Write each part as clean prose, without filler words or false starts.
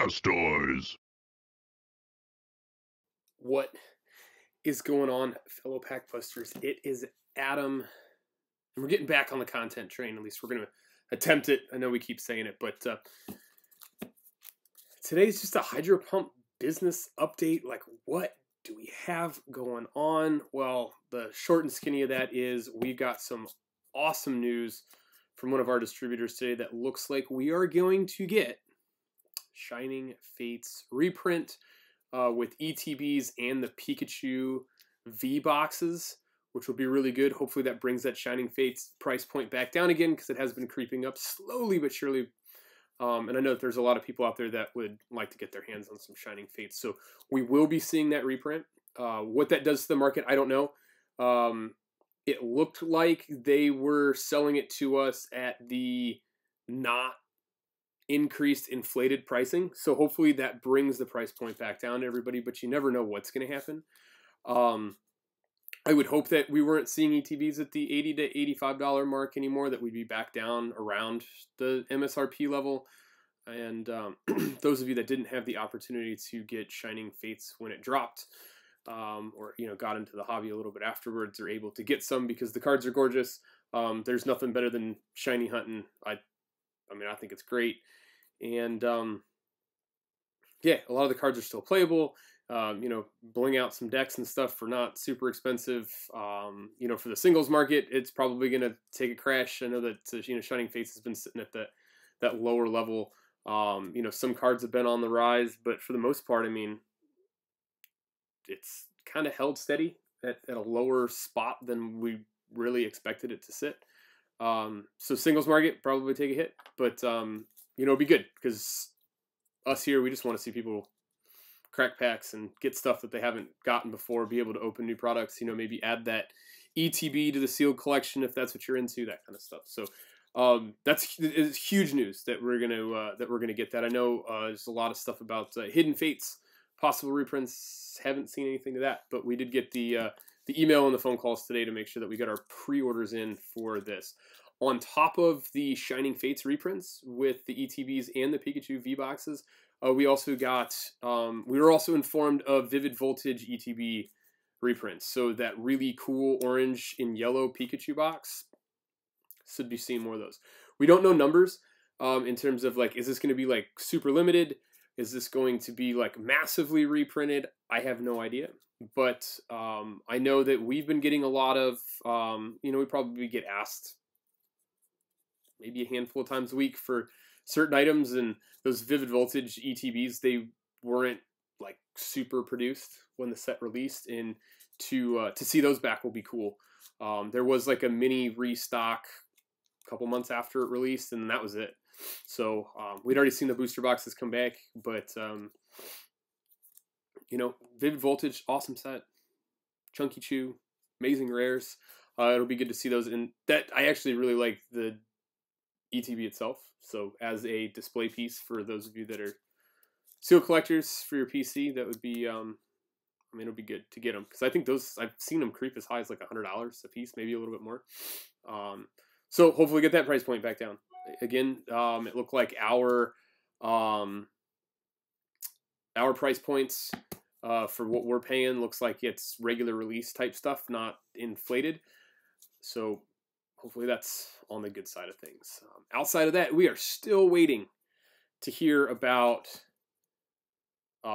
packbusters. What is going on, fellow packbusters? It is Adam, and we're getting back on the content train. At least we're going to attempt it. I know we keep saying it, but today's just a Hydro Pump business update. Like, what do we have going on? Well, the short and skinny of that is we've got some awesome news from one of our distributors today that looks like we are going to get Shining Fates reprint with ETBs and the Pikachu V boxes, which will be really good. Hopefully that brings that Shining Fates price point back down again, because it has been creeping up slowly but surely. And I know that there's a lot of people out there that would like to get their hands on some Shining Fates. So we will be seeing that reprint. What that does to the market, I don't know. It looked like they were selling it to us at the not increased inflated pricing. So hopefully that brings the price point back down to everybody, but you never know what's going to happen. I would hope that we weren't seeing ETBs at the $80 to $85 mark anymore, that we'd be back down around the MSRP level. And those of you that didn't have the opportunity to get Shining Fates when it dropped, or got into the hobby a little bit afterwards, are able to get some because the cards are gorgeous. There's nothing better than shiny hunting. I think it's great. And yeah, a lot of the cards are still playable. Bling out some decks and stuff for not super expensive. For the singles market, it's probably going to take a crash. I know that Shining Fates has been sitting at that lower level. Some cards have been on the rise, but for the most part, it's kind of held steady at a lower spot than we really expected it to sit. So singles market probably take a hit, but it'll be good, because us here, we just want to see people crack packs and get stuff that they haven't gotten before, be able to open new products, maybe add that ETB to the sealed collection if that's what you're into, that kind of stuff. So that's huge news that we're gonna get that. I know there's a lot of stuff about Hidden Fates, possible reprints. Haven't seen anything to that, but we did get the email and the phone calls today to make sure that we got our pre-orders in for this. On top of the Shining Fates reprints with the ETBs and the Pikachu V boxes, we also got, we were also informed of Vivid Voltage ETB reprints. So that really cool orange and yellow Pikachu box, should be seeing more of those. We don't know numbers in terms of, like, is this going to be like super limited? Is this going to be like massively reprinted? I have no idea. But I know that we've been getting a lot of, we probably get asked maybe a handful of times a week for certain items, and those Vivid Voltage ETBs, they weren't like super produced when the set released, and to see those back will be cool. There was like a mini restock a couple months after it released, and that was it. So we'd already seen the booster boxes come back, but Vivid Voltage, awesome set. Chunky Chew, amazing rares. It'll be good to see those. And that, I actually really like the ETB itself. So as a display piece for those of you that are seal collectors for your PC, that would be, it'll be good to get them, because I think those, I've seen them creep as high as like $100 a piece, maybe a little bit more. So hopefully get that price point back down. Again, it looked like our price points for what we're paying looks like it's regular release type stuff, not inflated. So hopefully that's on the good side of things. Outside of that, we are still waiting to hear about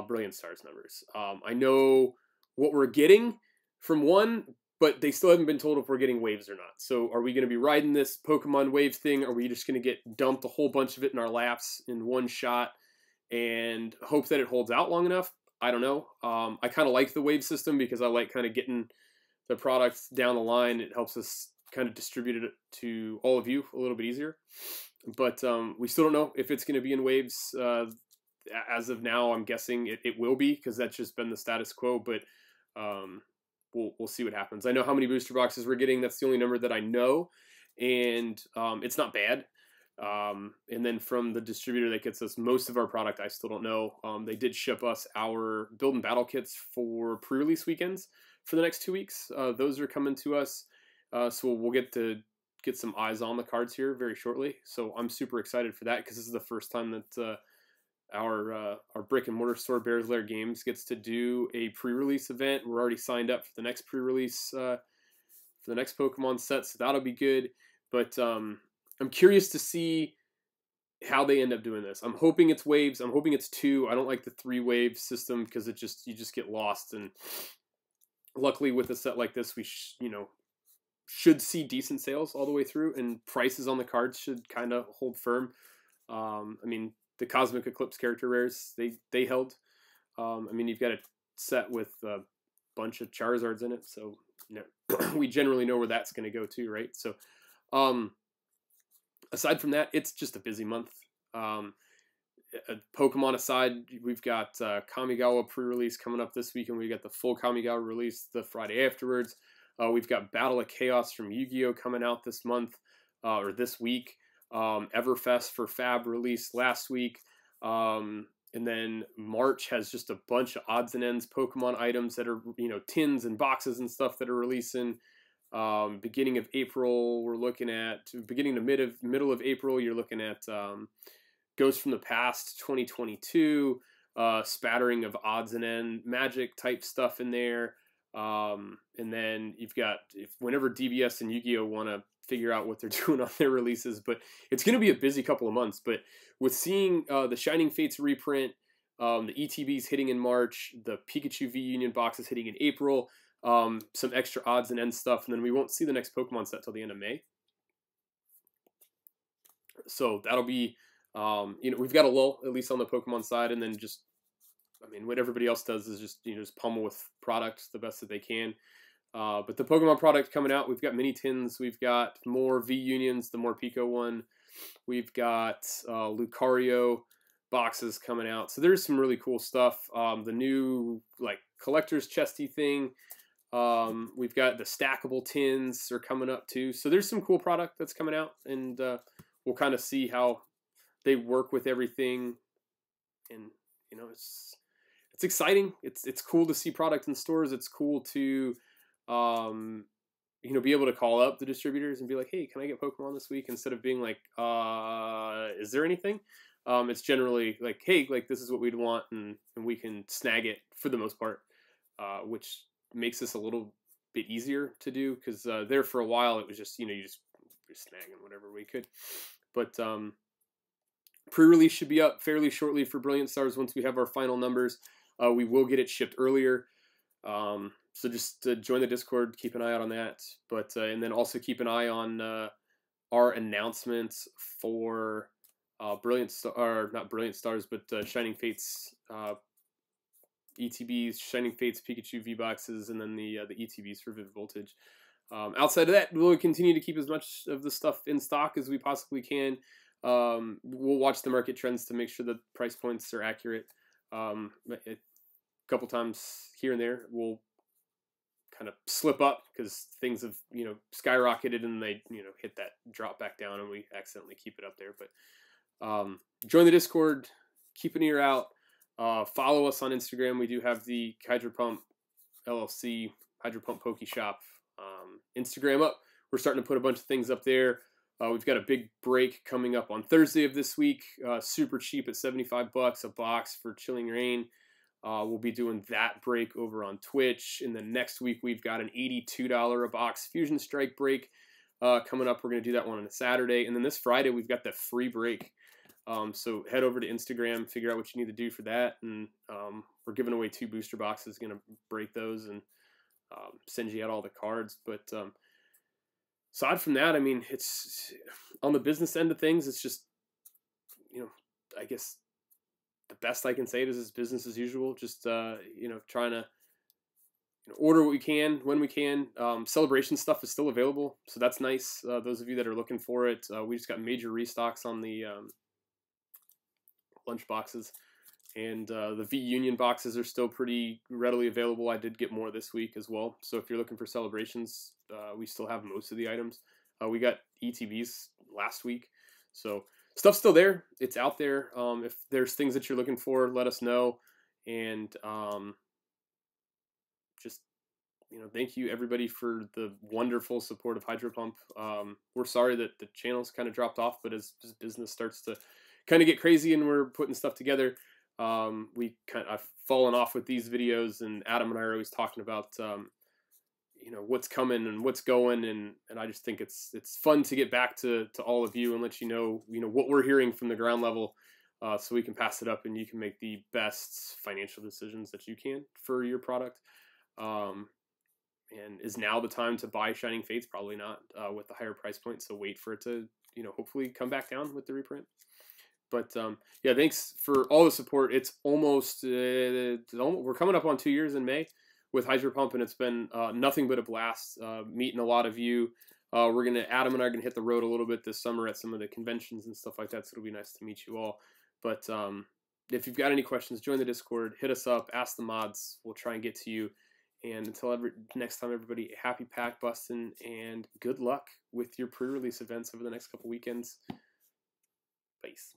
Brilliant Stars numbers. I know what we're getting from one, but they still haven't been told if we're getting waves or not. So are we going to be riding this Pokemon wave thing? Or are we just going to get dumped a whole bunch of it in our laps in one shot and hope that it holds out long enough? I don't know. I kind of like the wave system, because I like kind of getting the products down the line. It helps us kind of distribute it to all of you a little bit easier. But we still don't know if it's going to be in waves. As of now, I'm guessing it will be, because that's just been the status quo. But we'll see what happens. I know how many booster boxes we're getting. That's the only number that I know. And it's not bad. And then from the distributor that gets us most of our product, I still don't know. They did ship us our build and battle kits for pre-release weekends for the next 2 weeks. Those are coming to us. So we'll get to get some eyes on the cards here very shortly. So I'm super excited for that, because this is the first time that our brick and mortar store, Bears Lair Games, gets to do a pre-release event. We're already signed up for the next pre-release for the next Pokemon set, so that'll be good. But I'm curious to see how they end up doing this. I'm hoping it's waves. I'm hoping it's 2. I don't like the 3-wave system because you just get lost. And luckily, with a set like this, we should see decent sales all the way through, and prices on the cards should kind of hold firm. I mean, the Cosmic Eclipse character rares, they held. I mean, you've got a set with a bunch of Charizards in it, so we generally know where that's going to go too, right? So, aside from that, it's just a busy month. Pokemon aside, we've got Kamigawa pre-release coming up this week, and we got the full Kamigawa release the Friday afterwards. We've got Battle of Chaos from Yu-Gi-Oh! Coming out this month, or this week. Everfest for Fab released last week. And then March has just a bunch of odds and ends Pokemon items that are, tins and boxes and stuff that are releasing. Beginning of April, we're looking at, beginning to middle of April, you're looking at Ghost from the Past 2022, spattering of odds and end Magic type stuff in there. And then you've got, whenever DBS and Yu-Gi-Oh! Want to figure out what they're doing on their releases, but it's going to be a busy couple of months. But with seeing the Shining Fates reprint, the ETBs hitting in March, the Pikachu V Union boxes hitting in April, some extra odds and ends stuff, and then we won't see the next Pokemon set till the end of May. So that'll be, we've got a lull, at least on the Pokemon side, and then just, what everybody else does is just pummel with products the best that they can. But the Pokemon product coming out, we've got mini tins, we've got more V Unions, the more Pico one, we've got Lucario boxes coming out. So there's some really cool stuff. The new collector's chesty thing. We've got the stackable tins are coming up too. So there's some cool product that's coming out, and we'll kind of see how they work with everything. And it's exciting. It's cool to see product in stores. It's cool to be able to call up the distributors and be like, hey, can I get Pokemon this week? Instead of being like, is there anything? It's generally like, hey, this is what we'd want, and we can snag it for the most part, which makes this a little bit easier to do, because there for a while it was just, you just snagging whatever we could. But pre-release should be up fairly shortly for Brilliant Stars once we have our final numbers. We will get it shipped earlier. So just join the Discord, keep an eye out on that. But and then also keep an eye on our announcements for not Brilliant Stars, but Shining Fates ETBs, Shining Fates Pikachu V-Boxes, and then the ETBs for Vivid Voltage. Outside of that, we'll continue to keep as much of the stuff in stock as we possibly can. We'll watch the market trends to make sure the price points are accurate. A couple times here and there, we'll kind of slip up because things have, skyrocketed, and they, hit that drop back down, and we accidentally keep it up there. But join the Discord, keep an ear out, follow us on Instagram. We do have the HydroPump LLC, HydroPumpPokeshop Instagram up. We're starting to put a bunch of things up there. We've got a big break coming up on Thursday of this week, super cheap at $75 a box for Chilling Reign. We'll be doing that break over on Twitch. And then next week, we've got an $82 a box Fusion Strike break coming up. We're going to do that one on a Saturday. And then this Friday, we've got the free break. So head over to Instagram, figure out what you need to do for that. And we're giving away 2 booster boxes, going to break those and send you out all the cards. But aside from that, it's on the business end of things, it's just, I guess the best I can say it is business as usual. Just, trying to order what we can when we can. Celebration stuff is still available, so that's nice. Those of you that are looking for it, we just got major restocks on the lunch boxes, and the V Union boxes are still pretty readily available. I did get more this week as well, so if you're looking for celebrations, we still have most of the items. We got ETBs last week, so stuff's still there. It's out there. If there's things that you're looking for, let us know. And just, thank you everybody for the wonderful support of HydroPump. We're sorry that the channel's kind of dropped off, but as business starts to kind of get crazy and we're putting stuff together, I've fallen off with these videos, and Adam and I are always talking about you know, what's coming and what's going, and I just think it's fun to get back to all of you and let you know what we're hearing from the ground level, so we can pass it up and you can make the best financial decisions that you can for your product. And is now the time to buy Shining Fates? Probably not, with the higher price point, so wait for it to, you know, hopefully come back down with the reprint. But yeah, thanks for all the support. It's almost we're coming up on 2 years in May with HydroPump, and it's been nothing but a blast meeting a lot of you. Adam and I are gonna hit the road a little bit this summer at some of the conventions and stuff like that, so it'll be nice to meet you all. But if you've got any questions, join the Discord, hit us up, ask the mods. We'll try and get to you. And until next time, everybody, happy pack busting and good luck with your pre-release events over the next couple weekends. Peace.